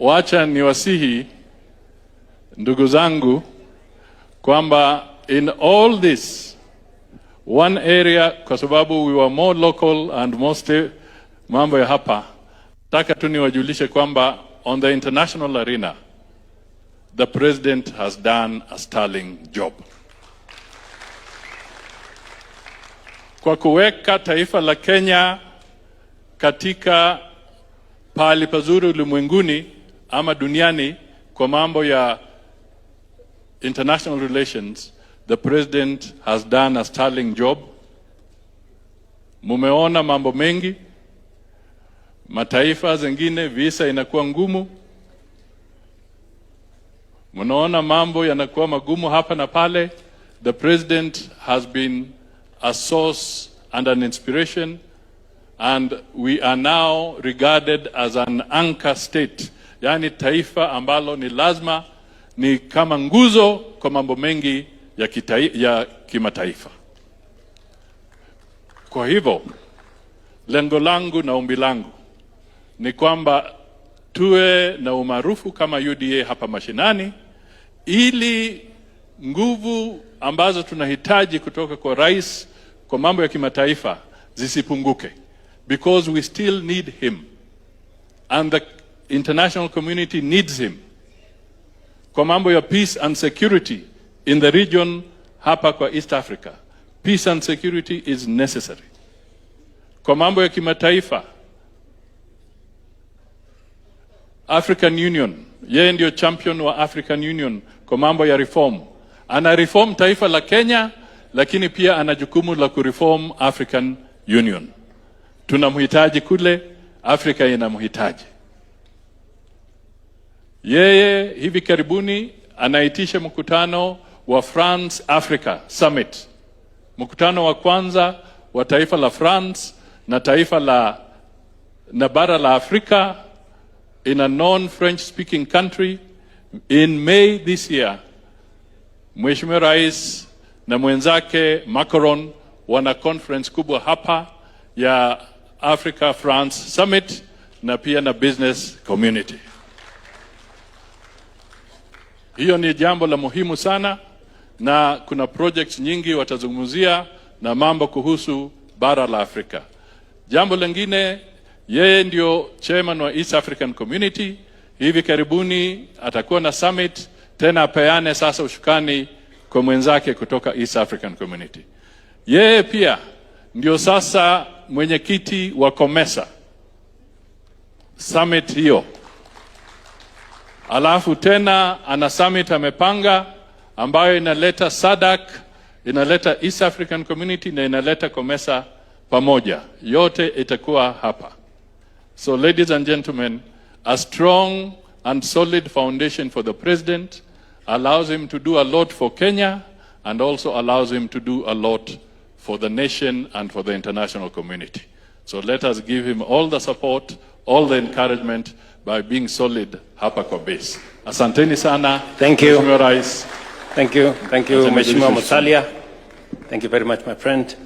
wacha niwasihi ndugu zangu kwamba in all this one area, kwa sababu we were more local and most mambo ya hapa, nataka tu niwajulishe kwamba on the international arena the president has done a sterling job kwa kuweka taifa la Kenya katika pahali pazuri ulimwenguni ama duniani kwa mambo ya international relations. The president has done a sterling job. Mumeona mambo mengi, mataifa zingine visa inakuwa ngumu, munaona mambo yanakuwa magumu hapa na pale. The president has been a source and an inspiration, and we are now regarded as an anchor state, yani taifa ambalo ni lazima ni kama nguzo kwa mambo mengi ya kimataifa. Kwa hivyo lengo langu na ombi langu ni kwamba tuwe na umaarufu kama UDA hapa mashinani, ili nguvu ambazo tunahitaji kutoka kwa rais kwa mambo ya kimataifa zisipunguke, because we still need him and the international community needs him kwa mambo ya peace and security in the region. Hapa kwa East Africa, peace and security is necessary. Kwa mambo ya kimataifa, African Union, yeye ndio champion wa African Union kwa mambo ya reform. Ana reform taifa la Kenya, lakini pia ana jukumu la kureform African Union. Tunamhitaji kule, Afrika inamhitaji. Yeye hivi karibuni anaitisha mkutano wa France Africa Summit. Mkutano wa kwanza wa taifa la France na taifa na bara la Afrika in a non-French speaking country in May this year. Mheshimiwa Rais na mwenzake Macron wana conference kubwa hapa ya Africa France Summit na pia na business community. Hiyo ni jambo la muhimu sana, na kuna projects nyingi watazungumzia na mambo kuhusu bara la Afrika. Jambo lingine, yeye ndio chairman wa East African Community. Hivi karibuni atakuwa na summit tena, apeane sasa ushukani kwa mwenzake kutoka East African Community. Yeye pia ndio sasa mwenyekiti wa COMESA summit hiyo. Alafu tena ana summit amepanga ambayo inaleta SADC, inaleta East African Community na inaleta COMESA pamoja. Yote itakuwa hapa. So ladies and gentlemen, a strong and solid foundation for the president allows him to do a lot for Kenya and also allows him to do a lot for the nation and for the international community. So let us give him all the support, all the encouragement by being solid hapa kwa base. Asanteni sana. Thank you. Mheshimiwa Rais. Thank you. Thank you, Mheshimiwa Musalia. Thank you very much, my friend.